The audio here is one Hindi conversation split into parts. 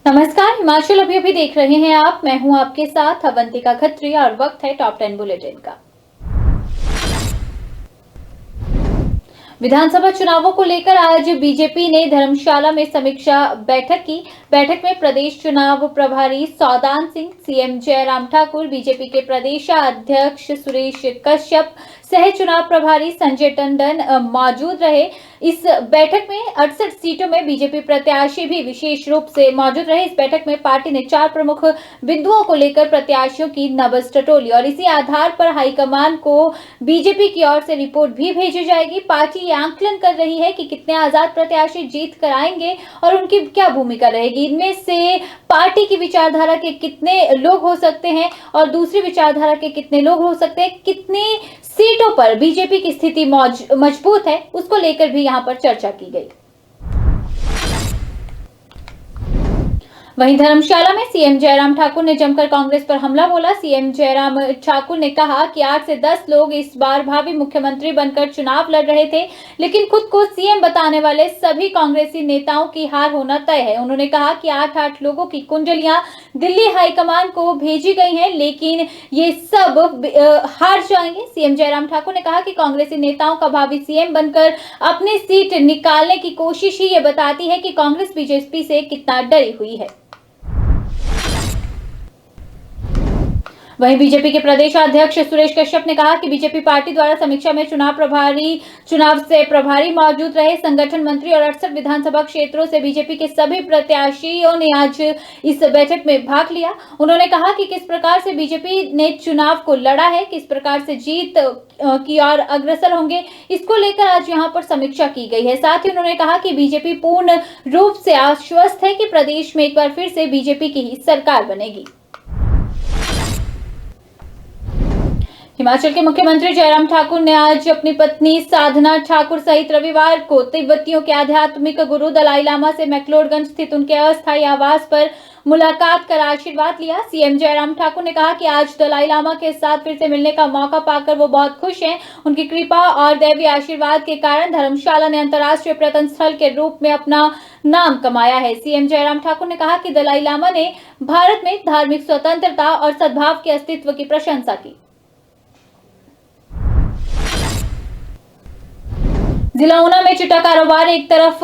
नमस्कार, हिमाचल अभी देख रहे हैं आप। मैं हूं आपके साथ अवंतिका खत्री और वक्त है टॉप 10 बुलेटिन का। विधानसभा चुनावों को लेकर आज बीजेपी ने धर्मशाला में समीक्षा बैठक की। बैठक में प्रदेश चुनाव प्रभारी सौदान सिंह, सीएम जयराम ठाकुर, बीजेपी के प्रदेश अध्यक्ष सुरेश कश्यप, सह चुनाव प्रभारी संजय टंडन मौजूद रहे। इस बैठक में 68 सीटों में बीजेपी प्रत्याशी भी विशेष रूप से मौजूद रहे। इस बैठक में पार्टी ने 4 प्रमुख बिंदुओं को लेकर प्रत्याशियों की नब्ज टटोली और इसी आधार पर हाईकमान को बीजेपी की ओर से रिपोर्ट भी भेजी जाएगी। पार्टी ये आंकलन कर रही है कि कितने आजाद प्रत्याशी जीत कर आएंगे और उनकी क्या भूमिका रहेगी। इनमें से पार्टी की विचारधारा के कितने लोग हो सकते हैं और दूसरी विचारधारा के कितने लोग हो सकते हैं, कितनी सीटों पर बीजेपी की स्थिति मजबूत है, उसको लेकर भी यहां पर चर्चा की गई। वहीं धर्मशाला में सीएम जयराम ठाकुर ने जमकर कांग्रेस पर हमला बोला। सीएम जयराम ठाकुर ने कहा कि 8 से 10 लोग इस बार भावी मुख्यमंत्री बनकर चुनाव लड़ रहे थे, लेकिन खुद को सीएम बताने वाले सभी कांग्रेसी नेताओं की हार होना तय है। उन्होंने कहा कि 8-8 लोगों की कुंडलियां दिल्ली हाईकमान को भेजी गई हैं, लेकिन ये सब हार जाएंगे। सीएम जयराम ठाकुर ने कहा कि कांग्रेसी नेताओं का भावी सीएम बनकर अपनी सीट निकालने की कोशिश ही ये बताती है कि कांग्रेस बीजेपी से कितना डरी हुई है। वहीं बीजेपी के प्रदेश अध्यक्ष सुरेश कश्यप ने कहा कि बीजेपी पार्टी द्वारा समीक्षा में चुनाव से प्रभारी मौजूद रहे संगठन मंत्री और 68 विधानसभा क्षेत्रों से बीजेपी के सभी प्रत्याशियों ने आज इस बैठक में भाग लिया। उन्होंने कहा कि किस प्रकार से बीजेपी ने चुनाव को लड़ा है, किस प्रकार से जीत की ओर अग्रसर होंगे, इसको लेकर आज यहां पर समीक्षा की गई है। साथ ही उन्होंने कहा कि बीजेपी पूर्ण रूप से आश्वस्त है कि प्रदेश में एक बार फिर से बीजेपी की ही सरकार बनेगी। हिमाचल के मुख्यमंत्री जयराम ठाकुर ने आज अपनी पत्नी साधना ठाकुर सहित रविवार को तिब्बतियों के आध्यात्मिक गुरु दलाई लामा से मैक्लोडगंज स्थित उनके अस्थायी आवास पर मुलाकात कर आशीर्वाद लिया। सीएम जयराम ठाकुर ने कहा कि आज दलाई लामा के साथ फिर से मिलने का मौका पाकर वो बहुत खुश हैं। उनकी कृपा और दैवीय आशीर्वाद के कारण धर्मशाला ने अंतर्राष्ट्रीय पर्यटन स्थल के रूप में अपना नाम कमाया है। सीएम जयराम ठाकुर ने कहा कि दलाई लामा ने भारत में धार्मिक स्वतंत्रता और सद्भाव के अस्तित्व की प्रशंसा की। जिला ऊना में चिट्टा कारोबार एक तरफ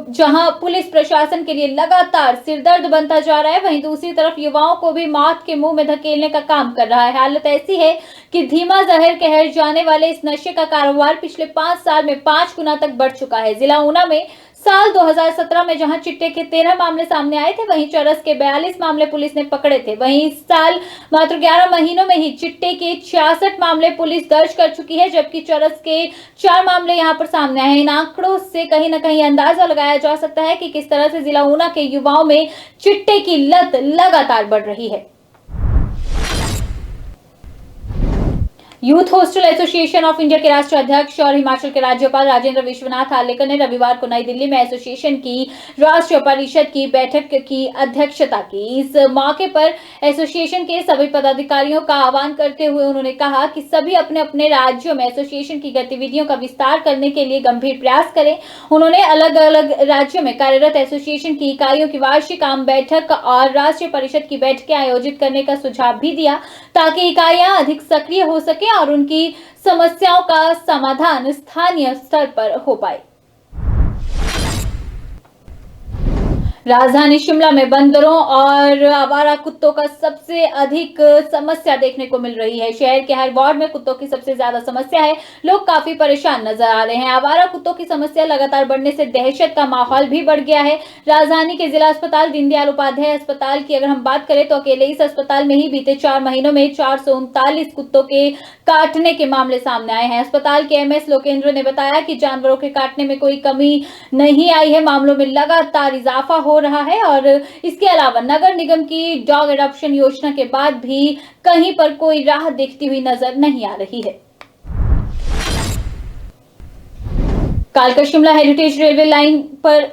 जहां पुलिस प्रशासन के लिए लगातार सिरदर्द बनता जा रहा है, वहीं दूसरी तरफ युवाओं को भी मौत के मुंह में धकेलने का काम कर रहा है। हालत ऐसी है कि धीमा जहर कहर जाने वाले इस नशे का कारोबार पिछले 5 साल में 5 गुना तक बढ़ चुका है। जिला ऊना में साल 2017 में जहां चिट्टे के 13 मामले सामने आए थे, वहीं चरस के 42 मामले पुलिस ने पकड़े थे। वहीं इस साल मात्र 11 महीनों में ही चिट्टे के 66 मामले पुलिस दर्ज कर चुकी है, जबकि चरस के 4 मामले यहां पर सामने आए हैं। इन आंकड़ों से कहीं न कहीं अंदाजा लगाया जा सकता है कि किस तरह से जिला ऊना के युवाओं में चिट्टे की लत लगातार बढ़ रही है। Youth hostel association of India के राष्ट्रीय अध्यक्ष और हिमाचल के राज्यपाल राजेंद्र विश्वनाथ आर्लेकर ने रविवार को नई दिल्ली में एसोसिएशन की राष्ट्रीय परिषद की बैठक की अध्यक्षता की। इस मौके पर एसोसिएशन के सभी पदाधिकारियों का आह्वान करते हुए उन्होंने कहा कि सभी अपने अपने राज्यों में एसोसिएशन की गतिविधियों का विस्तार करने के लिए गंभीर प्रयास करें। उन्होंने अलग अलग राज्यों में कार्यरत एसोसिएशन की इकाइयों की वार्षिक आम बैठक और राष्ट्रीय परिषद की बैठकें आयोजित करने का सुझाव भी दिया, ताकि इकाइयां अधिक सक्रिय हो सके और उनकी समस्याओं का समाधान स्थानीय स्तर पर हो पाए। राजधानी शिमला में बंदरों और आवारा कुत्तों का सबसे अधिक समस्या देखने को मिल रही है। शहर के हर वार्ड में कुत्तों की सबसे ज्यादा समस्या है। लोग काफी परेशान नजर आ रहे हैं। आवारा कुत्तों की समस्या लगातार बढ़ने से दहशत का माहौल भी बढ़ गया है। राजधानी के जिला अस्पताल दीनदयाल उपाध्याय अस्पताल की अगर हम बात करें तो अकेले इस अस्पताल में ही बीते 4 महीनों में 439 कुत्तों के काटने के मामले सामने आए हैं। अस्पताल के एमएस लोकेंद्र ने बताया कि जानवरों के काटने में कोई कमी नहीं आई है, मामलों में लगातार इजाफा हो रहा है और इसके अलावा नगर निगम की डॉग एडॉप्शन योजना के बाद भी कहीं पर कोई राहत दिखती हुई नजर नहीं आ रही है। कालका शिमला हेरिटेज रेलवे लाइन पर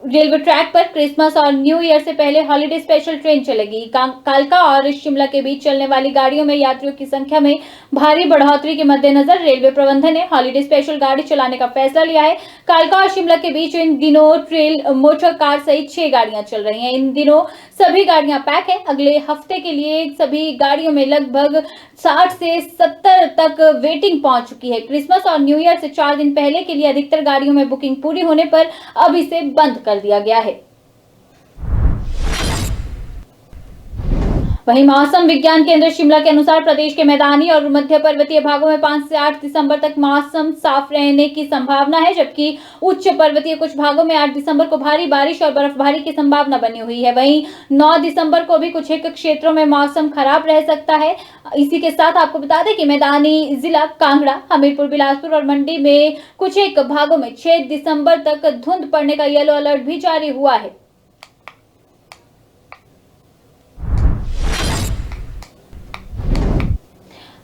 रेलवे ट्रैक पर क्रिसमस और न्यू ईयर से पहले हॉलिडे स्पेशल ट्रेन चलेगी। कालका और शिमला के बीच चलने वाली गाड़ियों में यात्रियों की संख्या में भारी बढ़ोतरी के मद्देनजर रेलवे प्रबंधन ने हॉलिडे स्पेशल गाड़ी चलाने का फैसला लिया है। कालका और शिमला के बीच इन दिनों ट्रेल मोटर कार सहित 6 गाड़ियां चल रही हैं। इन दिनों सभी गाड़ियां पैक है। अगले हफ्ते के लिए सभी गाड़ियों में लगभग 60 से 70 तक वेटिंग पहुंच चुकी है। क्रिसमस और न्यू ईयर से 4 दिन पहले के लिए अधिकतर गाड़ियों में बुकिंग पूरी होने पर अब इसे बंद कर दिया गया है। वहीं मौसम विज्ञान केंद्र शिमला के अनुसार प्रदेश के मैदानी और मध्य पर्वतीय भागों में 5 से 8 दिसंबर तक मौसम साफ रहने की संभावना है, जबकि उच्च पर्वतीय कुछ भागों में 8 दिसंबर को भारी बारिश और बर्फबारी की संभावना बनी हुई है। वहीं 9 दिसंबर को भी कुछ एक क्षेत्रों में मौसम खराब रह सकता है। इसी के साथ आपको बता दें कि मैदानी जिला कांगड़ा, हमीरपुर, बिलासपुर और मंडी में कुछ एक भागों में 6 दिसंबर तक धुंध पड़ने का येलो अलर्ट भी जारी हुआ है।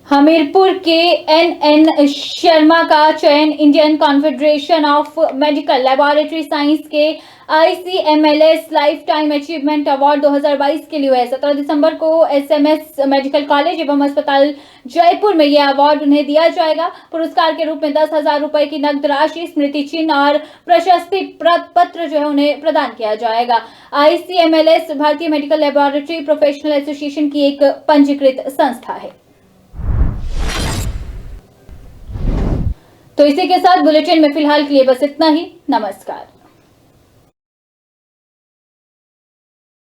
हमीरपुर के एन शर्मा का चयन Indian confederation of medical laboratory science के ICMLS life time achievement award 2022 के लिए हुआ है। 17 दिसंबर को SMS मेडिकल कॉलेज एवं अस्पताल जयपुर में यह अवार्ड उन्हें दिया जाएगा। पुरस्कार के रूप में 10,000 रुपए की नकद राशि, स्मृति चिन्ह और प्रशस्ति पत्र जो है उन्हें प्रदान किया जाएगा। ICMLS भारतीय मेडिकल लैबोरेटरी प्रोफेशनल एसोसिएशन की एक पंजीकृत संस्था है। तो इसी के साथ बुलेटिन में फिलहाल के लिए बस इतना ही। नमस्कार।